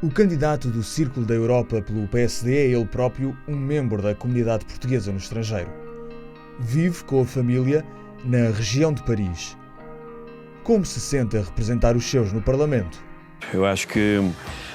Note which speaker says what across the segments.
Speaker 1: O candidato do Círculo da Europa pelo PSD é ele próprio um membro da comunidade portuguesa no estrangeiro. Vive com a família na região de Paris. Como se sente a representar os seus no Parlamento?
Speaker 2: Eu acho que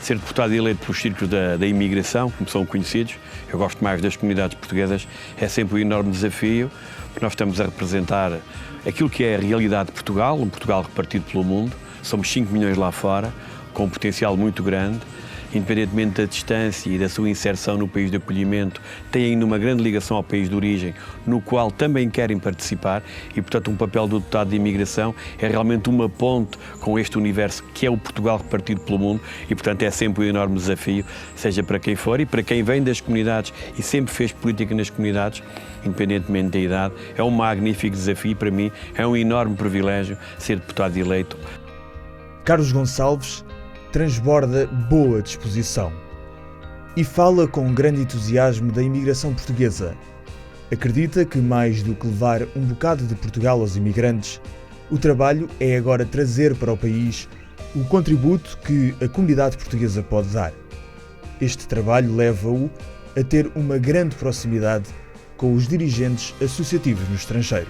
Speaker 2: ser deputado eleito pelos círculos da imigração, como são conhecidos, eu gosto mais das comunidades portuguesas, é sempre um enorme desafio, porque nós estamos a representar aquilo que é a realidade de Portugal, um Portugal repartido pelo mundo. Somos 5 milhões lá fora, com um potencial muito grande. Independentemente da distância e da sua inserção no país de acolhimento, têm ainda uma grande ligação ao país de origem, no qual também querem participar e, portanto, um papel do deputado de imigração é realmente uma ponte com este universo que é o Portugal repartido pelo mundo e, portanto, é sempre um enorme desafio, seja para quem for e para quem vem das comunidades e sempre fez política nas comunidades, independentemente da idade, é um magnífico desafio e, para mim, é um enorme privilégio ser deputado eleito.
Speaker 1: Carlos Gonçalves transborda boa disposição e fala com grande entusiasmo da imigração portuguesa. Acredita que, mais do que levar um bocado de Portugal aos imigrantes, o trabalho é agora trazer para o país o contributo que a comunidade portuguesa pode dar. Este trabalho leva-o a ter uma grande proximidade com os dirigentes associativos no estrangeiro.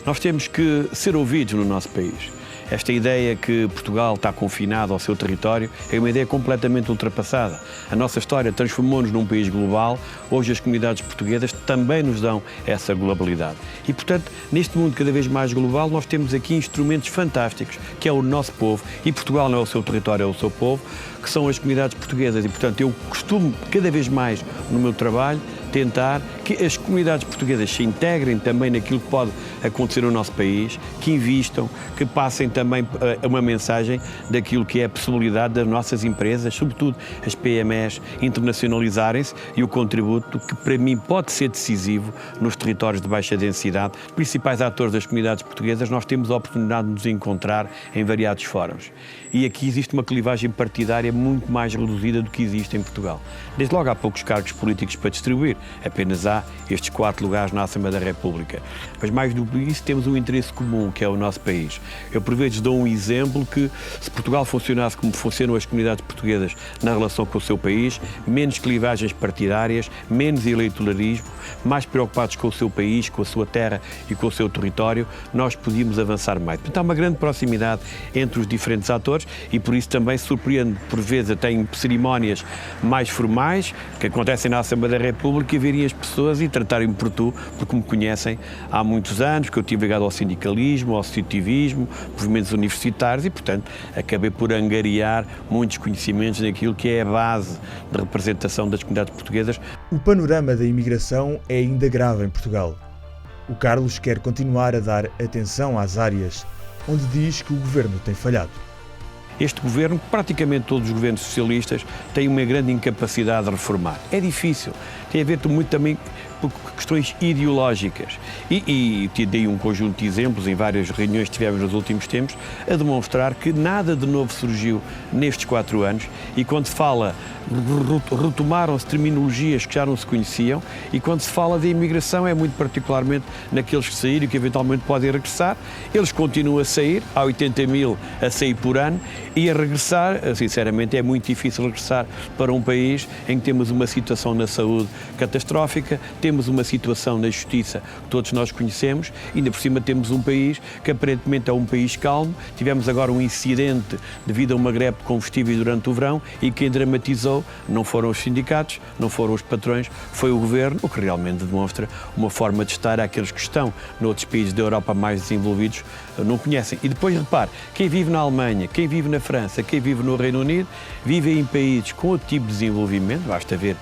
Speaker 2: Nós temos que ser ouvidos no nosso país. Esta ideia que Portugal está confinado ao seu território é uma ideia completamente ultrapassada. A nossa história transformou-nos num país global. Hoje as comunidades portuguesas também nos dão essa globalidade. E, portanto, neste mundo cada vez mais global, nós temos aqui instrumentos fantásticos, que é o nosso povo, e Portugal não é o seu território, é o seu povo, que são as comunidades portuguesas. E, portanto, eu costumo, cada vez mais no meu trabalho, tentar que as comunidades portuguesas se integrem também naquilo que pode acontecer no nosso país, que invistam, que passem também uma mensagem daquilo que é a possibilidade das nossas empresas, sobretudo as PMEs, internacionalizarem-se e o contributo que para mim pode ser decisivo nos territórios de baixa densidade. Os principais atores das comunidades portuguesas, nós temos a oportunidade de nos encontrar em variados fóruns. E aqui existe uma clivagem partidária muito mais reduzida do que existe em Portugal. Desde logo há poucos cargos políticos para distribuir, apenas há estes 4 lugares na Assembleia da República. Mas mais do que isso, temos um interesse comum, que é o nosso país. Eu por vezes dou um exemplo que se Portugal funcionasse como funcionam as comunidades portuguesas na relação com o seu país, menos clivagens partidárias, menos eleitoralismo, mais preocupados com o seu país, com a sua terra e com o seu território, nós podíamos avançar mais. Portanto, há uma grande proximidade entre os diferentes atores e por isso também surpreende, por vezes até em cerimónias mais formais, que acontecem na Assembleia da República, e verem as pessoas e tratarem-me por tu, porque me conhecem há muitos anos, que eu estive ligado ao sindicalismo, ao associativismo, movimentos universitários e, portanto, acabei por angariar muitos conhecimentos naquilo que é a base de representação das comunidades portuguesas.
Speaker 1: O panorama da imigração é ainda grave em Portugal. O Carlos quer continuar a dar atenção às áreas onde diz que o governo tem falhado.
Speaker 2: Este governo, praticamente todos os governos socialistas, têm uma grande incapacidade de reformar. É difícil, tem a ver muito também por questões ideológicas. E te dei um conjunto de exemplos em várias reuniões que tivemos nos últimos tempos a demonstrar que nada de novo surgiu nestes 4 anos e quando se fala, retomaram-se terminologias que já não se conheciam e quando se fala de imigração é muito particularmente naqueles que saíram e que eventualmente podem regressar. Eles continuam a sair, há 80 mil a sair por ano e a regressar, sinceramente, é muito difícil regressar para um país em que temos uma situação na saúde catastrófica, temos uma situação na justiça que todos nós conhecemos e ainda por cima temos um país que aparentemente é um país calmo. Tivemos agora um incidente devido a uma greve de combustíveis durante o verão e quem dramatizou não foram os sindicatos, não foram os patrões, foi o governo, o que realmente demonstra uma forma de estar àqueles que estão noutros países da Europa mais desenvolvidos não conhecem. E depois repare, quem vive na Alemanha, quem vive na França, quem vive no Reino Unido, vive em países com outro tipo de desenvolvimento, basta ver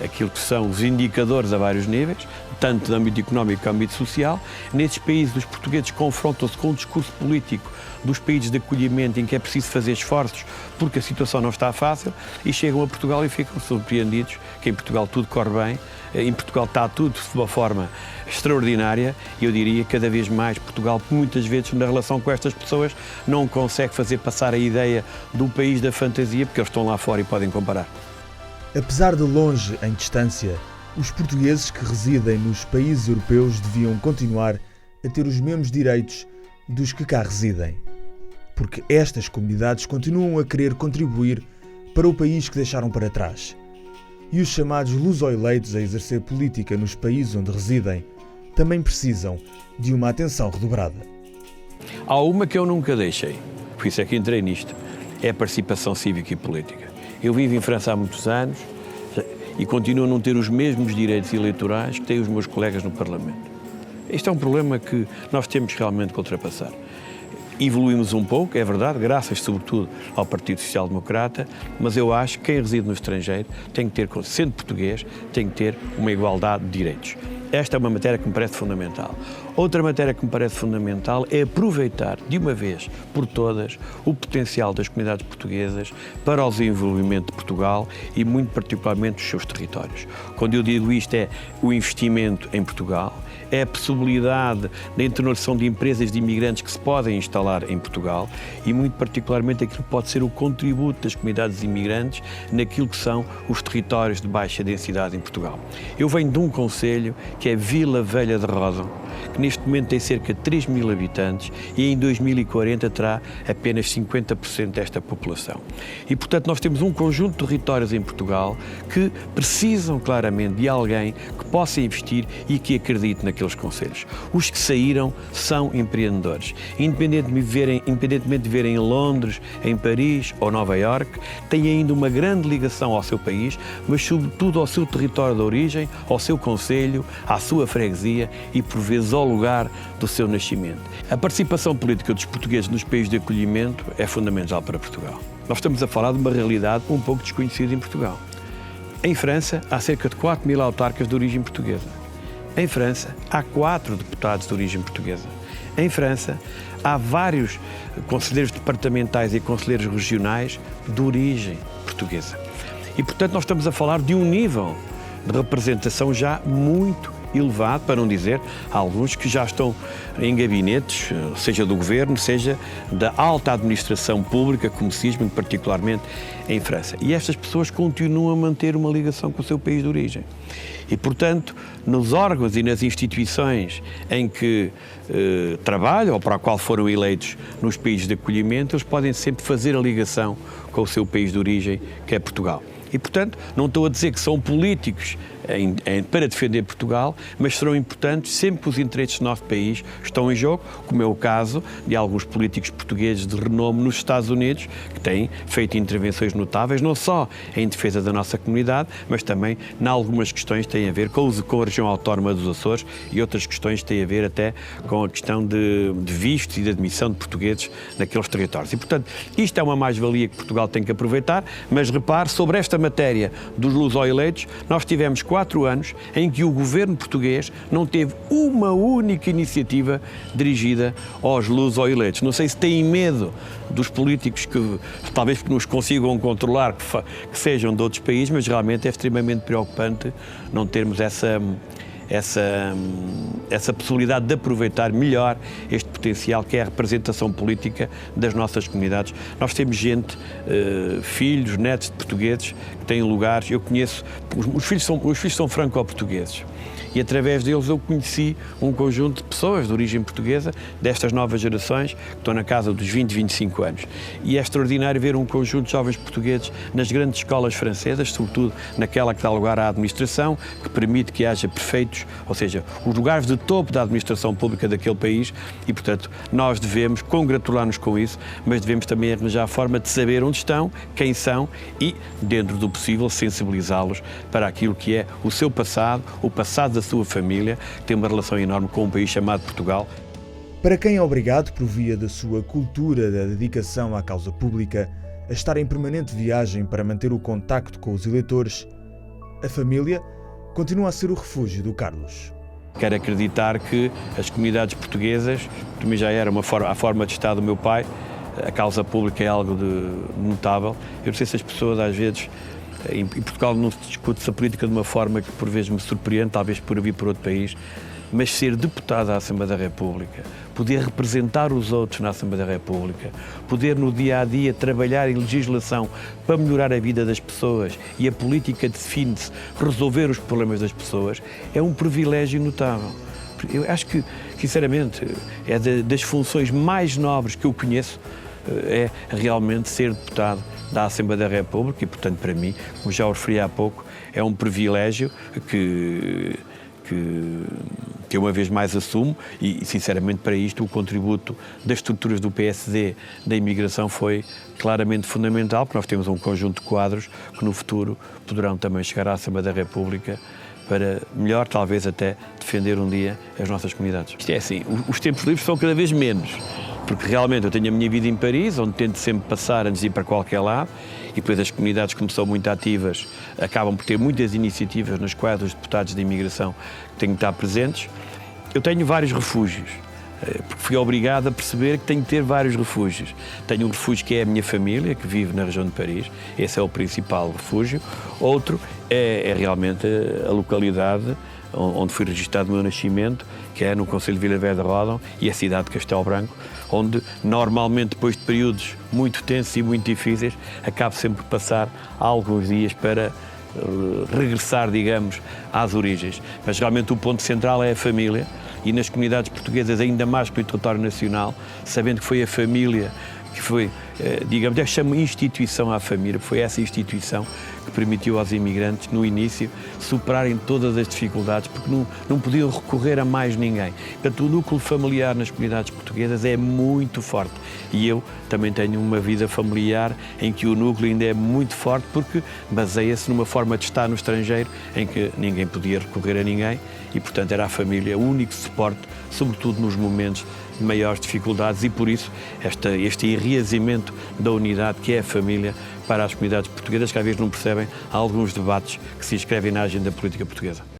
Speaker 2: aquilo que são os indicadores a vários níveis, tanto no âmbito económico como no âmbito social. Nesses países, os portugueses confrontam-se com o discurso político dos países de acolhimento em que é preciso fazer esforços porque a situação não está fácil e chegam a Portugal e ficam surpreendidos que em Portugal tudo corre bem, em Portugal está tudo de uma forma extraordinária e eu diria cada vez mais Portugal, muitas vezes na relação com estas pessoas, não consegue fazer passar a ideia do país da fantasia porque eles estão lá fora e podem comparar.
Speaker 1: Apesar de longe em distância, os portugueses que residem nos países europeus deviam continuar a ter os mesmos direitos dos que cá residem, porque estas comunidades continuam a querer contribuir para o país que deixaram para trás. E os chamados luso-eleitos a exercer política nos países onde residem também precisam de uma atenção redobrada.
Speaker 2: Há uma que eu nunca deixei, por isso é que entrei nisto, é a participação cívica e política. Eu vivo em França há muitos anos e continuo a não ter os mesmos direitos eleitorais que têm os meus colegas no Parlamento. Este é um problema que nós temos realmente que ultrapassar. Evoluímos um pouco, é verdade, graças sobretudo ao Partido Social Democrata, mas eu acho que quem reside no estrangeiro tem que ter, sendo português, tem que ter uma igualdade de direitos. Esta é uma matéria que me parece fundamental. Outra matéria que me parece fundamental é aproveitar de uma vez por todas o potencial das comunidades portuguesas para o desenvolvimento de Portugal e muito particularmente dos seus territórios. Quando eu digo isto é o investimento em Portugal, é a possibilidade da internalização de empresas de imigrantes que se podem instalar em Portugal e muito particularmente aquilo que pode ser o contributo das comunidades imigrantes naquilo que são os territórios de baixa densidade em Portugal. Eu venho de um concelho que é Vila Velha de Ródão, que neste momento tem cerca de 3 mil habitantes e em 2040 terá apenas 50% desta população. E, portanto, nós temos um conjunto de territórios em Portugal que precisam claramente de alguém que possa investir e que acredite naqueles concelhos. Os que saíram são empreendedores. Independentemente de viverem em Londres, em Paris ou Nova Iorque, têm ainda uma grande ligação ao seu país, mas sobretudo ao seu território de origem, ao seu concelho, à sua freguesia e, por vezes, ao lugar do seu nascimento. A participação política dos portugueses nos países de acolhimento é fundamental para Portugal. Nós estamos a falar de uma realidade um pouco desconhecida em Portugal. Em França, há cerca de 4 mil autarcas de origem portuguesa. Em França, há 4 deputados de origem portuguesa. Em França, há vários conselheiros departamentais e conselheiros regionais de origem portuguesa. E, portanto, nós estamos a falar de um nível de representação já muito elevado, para não dizer alguns que já estão em gabinetes, seja do governo, seja da alta administração pública, como se diz, muito particularmente em França. E estas pessoas continuam a manter uma ligação com o seu país de origem. E, portanto, nos órgãos e nas instituições em que trabalham ou para a qual foram eleitos nos países de acolhimento, eles podem sempre fazer a ligação com o seu país de origem, que é Portugal. E, portanto, não estou a dizer que são políticos para defender Portugal, mas serão importantes sempre que os interesses do nosso país estão em jogo, como é o caso de alguns políticos portugueses de renome nos Estados Unidos, que têm feito intervenções notáveis, não só em defesa da nossa comunidade, mas também em algumas questões que têm a ver com a região autónoma dos Açores e outras questões que têm a ver até com a questão de vistos e de admissão de portugueses naqueles territórios. E, portanto, isto é uma mais-valia que Portugal tem que aproveitar, mas repare, sobre esta matéria dos luso-eleitos, nós tivemos 4 anos em que o governo português não teve uma única iniciativa dirigida aos luso-eleitos. Não sei se têm medo dos políticos que talvez nos consigam controlar, que sejam de outros países, mas realmente é extremamente preocupante não termos essa possibilidade de aproveitar melhor este potencial que é a representação política das nossas comunidades. Nós temos gente, filhos, netos de portugueses que têm lugares. Eu conheço, os filhos são franco-portugueses. E através deles eu conheci um conjunto de pessoas de origem portuguesa, destas novas gerações, que estão na casa dos 20, 25 anos. E é extraordinário ver um conjunto de jovens portugueses nas grandes escolas francesas, sobretudo naquela que dá lugar à administração, que permite que haja prefeitos, ou seja, os lugares de topo da administração pública daquele país e, portanto, nós devemos congratular-nos com isso, mas devemos também arranjar a forma de saber onde estão, quem são e, dentro do possível, sensibilizá-los para aquilo que é o seu passado, o passado da sua família, que tem uma relação enorme com um país chamado Portugal.
Speaker 1: Para quem é obrigado, por via da sua cultura da dedicação à causa pública, a estar em permanente viagem para manter o contacto com os eleitores, a família continua a ser o refúgio do Carlos.
Speaker 2: Quero acreditar que as comunidades portuguesas, também já era a forma de estar do meu pai, a causa pública é algo de notável. Eu não sei se as pessoas às vezes, em Portugal não se discute-se a política de uma forma que por vezes me surpreende, talvez por vir para outro país, mas ser deputado da Assembleia da República, poder representar os outros na Assembleia da República, poder no dia-a-dia trabalhar em legislação para melhorar a vida das pessoas e a política define-se resolver os problemas das pessoas, é um privilégio notável. Eu acho que, sinceramente, é das funções mais nobres que eu conheço, é realmente ser deputado da Assembleia da República e, portanto, para mim, como já o referi há pouco, é um privilégio que eu uma vez mais assumo e, sinceramente, para isto o contributo das estruturas do PSD da imigração foi claramente fundamental, porque nós temos um conjunto de quadros que no futuro poderão também chegar à Assembleia da República para melhor, talvez até, defender um dia as nossas comunidades. Isto é assim, os tempos livres são cada vez menos, porque realmente eu tenho a minha vida em Paris, onde tento sempre passar antes de ir para qualquer lado, e depois as comunidades, como são muito ativas, acabam por ter muitas iniciativas nas quais os deputados de imigração têm que estar presentes. Eu tenho vários refúgios, porque fui obrigado a perceber que tenho que ter vários refúgios. Tenho um refúgio que é a minha família, que vive na região de Paris, esse é o principal refúgio. Outro é realmente a localidade onde fui registado o meu nascimento, que é no concelho de Vila Velha de Ródão, e a cidade de Castelo Branco, onde normalmente depois de períodos muito tensos e muito difíceis, acabo sempre por passar alguns dias para regressar, digamos, às origens. Mas realmente o ponto central é a família, e nas comunidades portuguesas ainda mais que no território nacional, sabendo que foi a família que foi, digamos, eu chamo instituição à família, foi essa instituição que permitiu aos imigrantes, no início, superarem todas as dificuldades, porque não podiam recorrer a mais ninguém. Portanto, o núcleo familiar nas comunidades portuguesas é muito forte. E eu também tenho uma vida familiar em que o núcleo ainda é muito forte, porque baseia-se numa forma de estar no estrangeiro em que ninguém podia recorrer a ninguém e, portanto, era a família o único suporte, sobretudo nos momentos de maiores dificuldades, e por isso este enraizamento da unidade que é a família para as comunidades portuguesas, que às vezes não percebem alguns debates que se inscrevem na agenda política portuguesa.